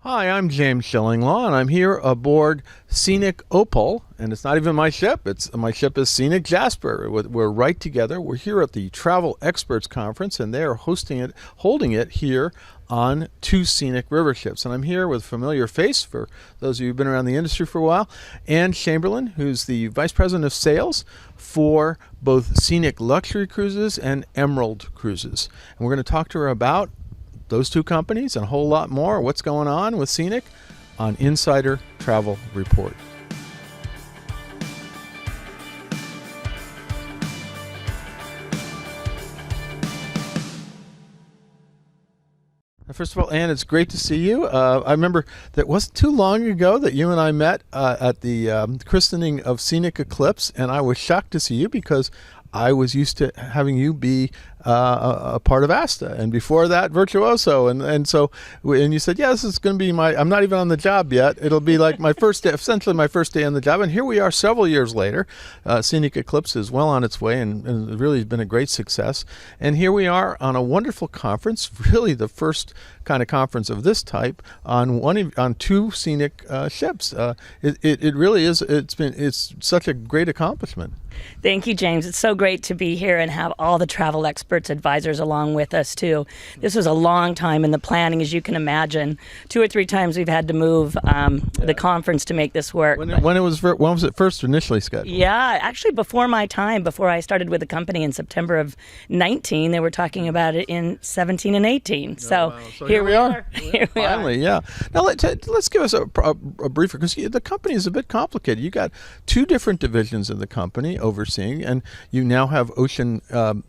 Hi, I'm James Shillinglaw, and I'm here aboard Scenic Opal, and it's not even my ship. My ship is Scenic Jasper. We're right together. We're here at the Travel Experts Conference, and they are holding it here on two scenic river ships. And I'm here with a familiar face for those of you who've been around the industry for a while, Ann Chamberlain, who's the Vice President of Sales for both Scenic Luxury Cruises and Emerald Cruises. And we're going to talk to her about those two companies and a whole lot more. What's going on with Scenic on Insider Travel Report. First of all, Ann, it's great to see you. I remember that wasn't too long ago that you and I met at the christening of Scenic Eclipse, and I was shocked to see you because I was used to having you be a part of ASTA, and before that, Virtuoso, and you said, yeah, this is going to be I'm not even on the job yet. It'll be like my first day, essentially my first day on the job, and here we are several years later. Scenic Eclipse is well on its way, and really has been a great success. And here we are on a wonderful conference, really the first kind of conference of this type on two scenic ships. It really is. It's such a great accomplishment. Thank you, James. It's so great to be here and have all the travel experts, advisors along with us, too. This was a long time in the planning, as you can imagine. 2 or 3 times we've had to move the conference to make this work. When was it first initially scheduled? Yeah, actually before my time, before I started with the company in September of 19, they were talking about it in 17 and 18. So here we are. Finally, yeah. Now let's give us a brief, because the company is a bit complicated. You got 2 different divisions in the company overseeing, and you now have ocean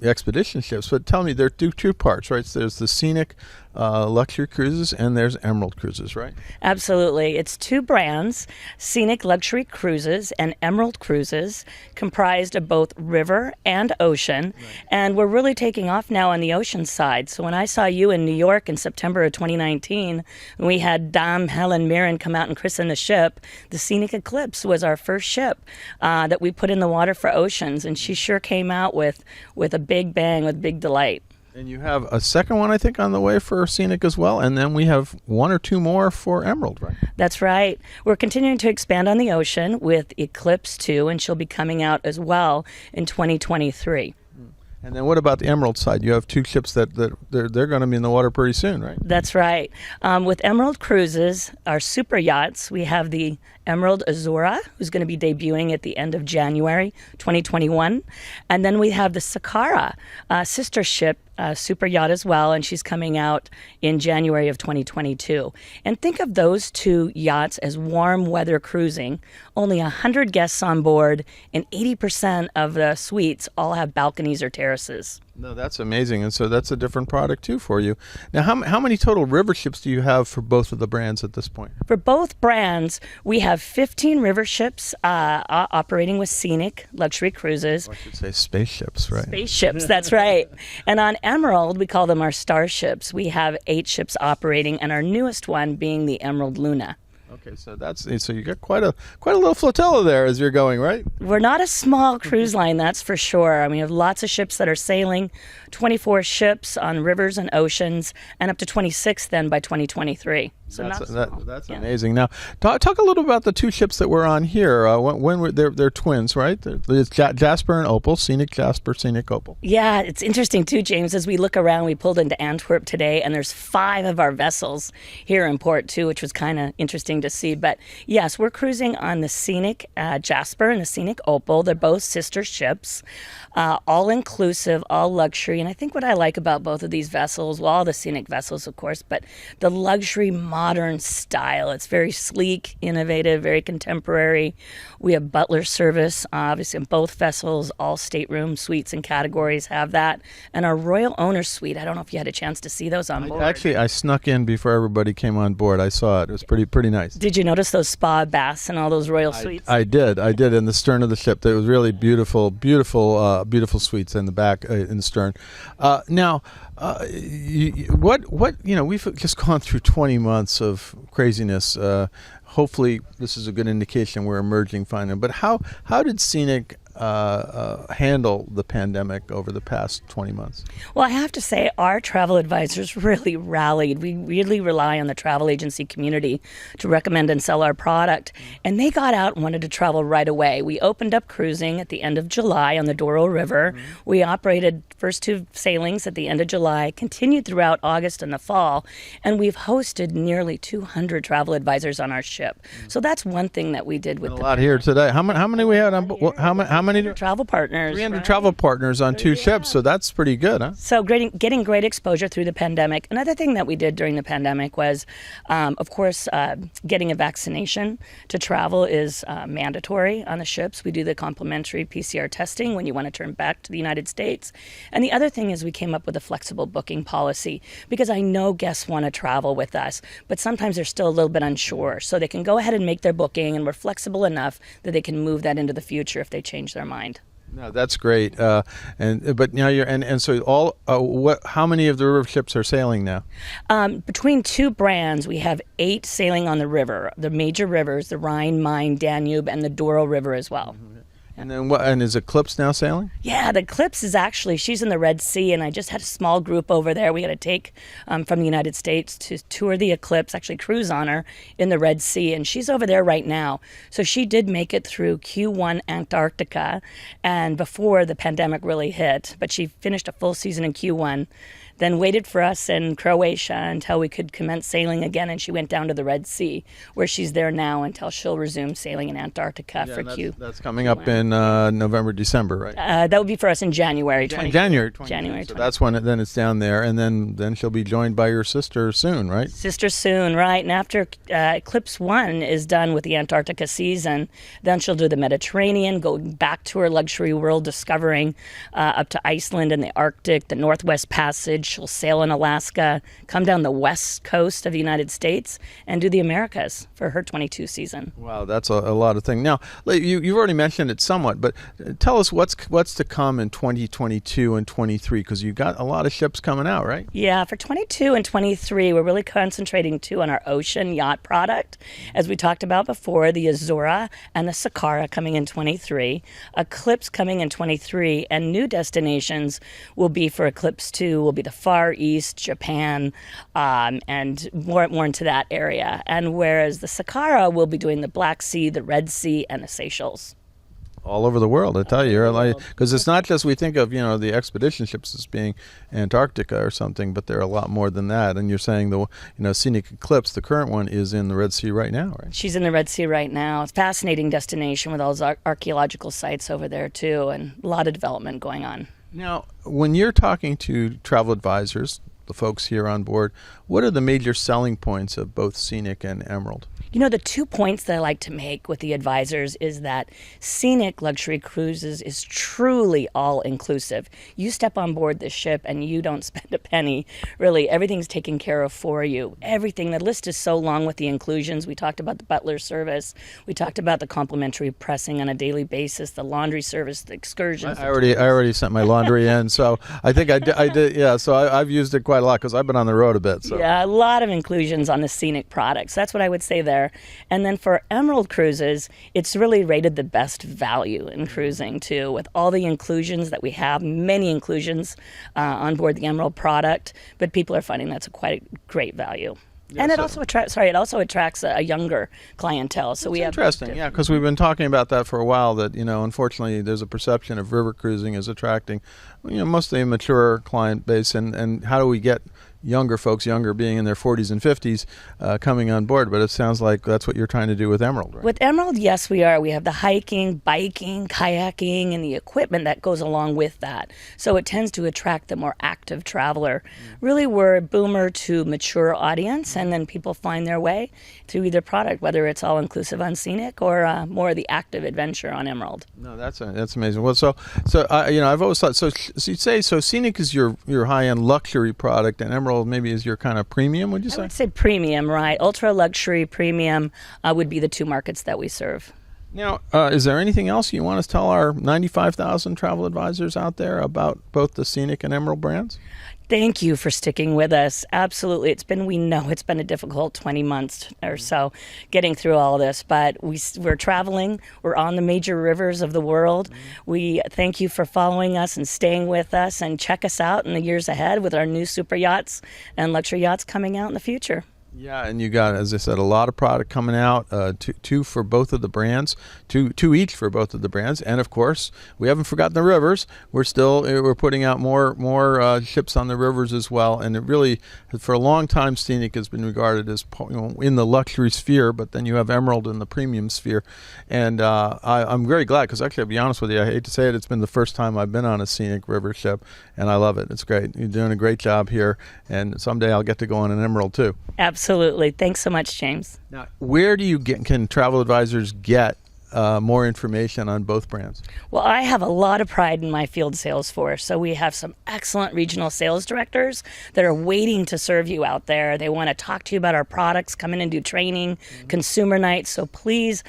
expedition ships. But tell me, there are two parts, right? So there's the Scenic Luxury Cruises and there's Emerald Cruises, right? Absolutely. It's 2 brands, Scenic Luxury Cruises and Emerald Cruises, comprised of both river and ocean. Right. And we're really taking off now on the ocean side. So when I saw you in New York in September of 2019, when we had Dame Helen Mirren come out and christen the ship, the Scenic Eclipse was our first ship that we put in the water for oceans. And she sure came out with a big bang, with big delight. And you have a second one, I think, on the way for Scenic as well. And then we have 1 or 2 more for Emerald, right? That's right. We're continuing to expand on the ocean with Eclipse 2, and she'll be coming out as well in 2023. And then what about the Emerald side? You have 2 ships that they're going to be in the water pretty soon, right? That's right. With Emerald Cruises, our super yachts, we have the Emerald Azura, who's going to be debuting at the end of January 2021. And then we have the Sakara, sister ship, super yacht as well, and she's coming out in January of 2022. And think of those 2 yachts as warm weather cruising. Only 100 guests on board, and 80% of the suites all have balconies or terraces. No, that's amazing. And so that's a different product, too, for you. Now, how many total river ships do you have for both of the brands at this point? For both brands, we have 15 river ships operating with Scenic Luxury Cruises. Or I should say spaceships, right? Spaceships, that's right. And on Emerald, we call them our starships. We have 8 ships operating, and our newest one being the Emerald Luna. Okay, so you got quite a little flotilla there as you're going, right? We're not a small cruise line, that's for sure. I mean, we have lots of ships that are sailing, 24 ships on rivers and oceans, and up to 26 then by 2023. So that's amazing. Now, talk a little about the 2 ships that we're on here. When they're twins, right? It's Jasper and Opal, Scenic Jasper, Scenic Opal. Yeah, it's interesting too, James. As we look around, we pulled into Antwerp today, and there's 5 of our vessels here in port too, which was kind of interesting to see. But yes, we're cruising on the Scenic Jasper and the Scenic Opal. They're both sister ships, all inclusive, all luxury. And I think what I like about both of these vessels, well, all the Scenic vessels, of course, but the luxury modern style. It's very sleek, innovative, very contemporary. We have butler service, obviously, in both vessels. All stateroom suites and categories have that. And our Royal Owner Suite, I don't know if you had a chance to see those on board. Actually, I snuck in before everybody came on board. I saw it. It was pretty nice. Did you notice those spa baths and all those royal suites? I did. In the stern of the ship. It was really beautiful suites in the back, in the stern. Now, we've just gone through 20 months of craziness. Hopefully, this is a good indication we're emerging finally. But how did Scenic handle the pandemic over the past 20 months? Well, I have to say our travel advisors really rallied. We really rely on the travel agency community to recommend and sell our product. And they got out and wanted to travel right away. We opened up cruising at the end of July on the Douro River. We operated first 2 sailings at the end of July, continued throughout August and the fall, and we've hosted nearly 200 travel advisors on our ship. So that's one thing that we did with A lot here today. How many we had on? How many? travel partners. 300 right? travel partners on 2 ships. So that's pretty good, huh? So getting great exposure through the pandemic. Another thing that we did during the pandemic was, of course, getting a vaccination to travel is mandatory on the ships. We do the complimentary PCR testing when you want to turn back to the United States. And the other thing is we came up with a flexible booking policy because I know guests want to travel with us, but sometimes they're still a little bit unsure. So they can go ahead and make their booking, and we're flexible enough that they can move that into the future if they change their mind. No, that's great. But now you're and so all how many of the river ships are sailing now? Between 2 brands, we have 8 sailing on the river, the major rivers, the Rhine, Main, Danube, and the Douro River as well. And then what? And is Eclipse now sailing? Yeah, the Eclipse is actually, she's in the Red Sea, and I just had a small group over there. We got to take from the United States to tour the Eclipse, actually cruise on her in the Red Sea, and she's over there right now. So she did make it through Q1 Antarctica, and before the pandemic really hit, but she finished a full season in Q1. Then waited for us in Croatia until we could commence sailing again, and she went down to the Red Sea, where she's there now until she'll resume sailing in Antarctica for Q. That's coming up in November, December, right? That would be for us in January 20. January 20. January So 20. that's when then it's down there, and then she'll be joined by your sister soon, right? Sister soon, right? And after Eclipse 1 is done with the Antarctica season, then she'll do the Mediterranean, go back to her luxury world, discovering up to Iceland and the Arctic, the Northwest Passage. She'll sail in Alaska, come down the west coast of the United States, and do the Americas for her 22 season. Wow, that's a lot of things. Now, you've already mentioned it somewhat, but tell us what's to come in 2022 and 23, because you've got a lot of ships coming out, right? Yeah, for 22 and 23, we're really concentrating too on our ocean yacht product. As we talked about before, the Azura and the Sakara coming in 23, Eclipse coming in 23, and new destinations will be for Eclipse 2, will be the Far East, Japan, and more into that area. And whereas the Sakara will be doing the Black Sea, the Red Sea, and the Seychelles. All over the world, I tell you, because it's not just we think of the expedition ships as being Antarctica or something, but there are a lot more than that. And you're saying the Scenic Eclipse, the current one, is in the Red Sea right now, right? She's in the Red Sea right now. It's a fascinating destination with all those archaeological sites over there too, and a lot of development going on. Now, when you're talking to travel advisors, the folks here on board, what are the major selling points of both Scenic and Emerald? The 2 points that I like to make with the advisors is that Scenic Luxury Cruises is truly all-inclusive. You step on board this ship and you don't spend a penny. Really, everything's taken care of for you. Everything. The list is so long with the inclusions. We talked about the butler service. We talked about the complimentary pressing on a daily basis, the laundry service, the excursions. I already sent my laundry in, so I think I did. Yeah, so I've used it quite a lot because I've been on the road a bit. So. Yeah, a lot of inclusions on the Scenic products. That's what I would say there. And then for Emerald Cruises, it's really rated the best value in cruising too, with all the inclusions that we have, many inclusions on board the Emerald product, but people are finding that's quite a great value. Yeah, and it also attracts a younger clientele. So we have interesting, yeah, because we've been talking about that for a while. That unfortunately, there's a perception of river cruising as attracting, mostly a mature client base, and how do we get younger folks, younger being in their 40s and 50s, coming on board? But it sounds like that's what you're trying to do with Emerald, right? With Emerald, yes, we are. We have the hiking, biking, kayaking, and the equipment that goes along with that. So it tends to attract the more active traveler. Really, we're a boomer to mature audience, and then people find their way through either product, whether it's all-inclusive on Scenic or more of the active adventure on Emerald. No, that's amazing. Well, so I've always thought, so you say, so Scenic is your high-end luxury product, and Emerald maybe is your kind of premium, would you say? I would say premium, right? Ultra luxury, premium would be the 2 markets that we serve. Now, is there anything else you want to tell our 95,000 travel advisors out there about both the Scenic and Emerald brands? Thank you for sticking with us. Absolutely. We know it's been a difficult 20 months or so getting through all this, but we're traveling. We're on the major rivers of the world. We thank you for following us and staying with us, and check us out in the years ahead with our new super yachts and luxury yachts coming out in the future. Yeah, and you got, as I said, a lot of product coming out, two for both of the brands, two each for both of the brands, and of course, we haven't forgotten the rivers. We're putting out more ships on the rivers as well, and it really, for a long time, Scenic has been regarded as in the luxury sphere, but then you have Emerald in the premium sphere, and I'm very glad, because actually, I'll be honest with you, I hate to say it, it's been the first time I've been on a Scenic river ship, and I love it. It's great. You're doing a great job here, and someday I'll get to go on an Emerald too. Absolutely. Thanks so much, James. Now, where do you can travel advisors get more information on both brands? Well, I have a lot of pride in my field sales force. So we have some excellent regional sales directors that are waiting to serve you out there. They want to talk to you about our products, come in and do training, consumer nights. So please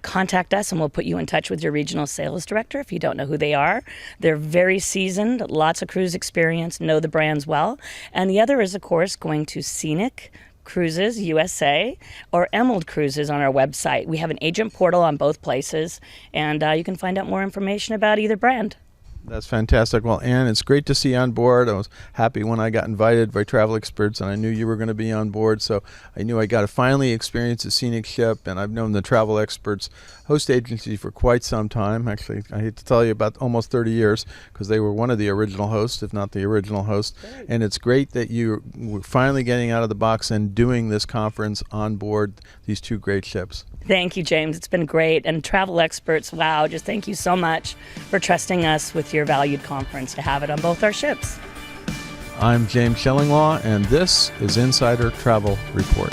contact us, and we'll put you in touch with your regional sales director if you don't know who they are. They're very seasoned, lots of cruise experience, know the brands well. And the other is, of course, going to Scenic Cruises USA or Emerald Cruises on our website. We have an agent portal on both places, and you can find out more information about either brand. That's fantastic. Well, Ann, it's great to see you on board. I was happy when I got invited by travel experts, and I knew you were going to be on board, so I knew I got to finally experience a Scenic ship, and I've known the travel experts host agency for quite some time. Actually, I hate to tell you, about almost 30 years, because they were one of the original hosts, if not the original host. Great. And it's great that you were finally getting out of the box and doing this conference on board these two great ships. Thank you, James. It's been great. And travel experts, wow, just thank you so much for trusting us with your valued conference to have it on both our ships. I'm James Schellinglaw, and this is Insider Travel Report.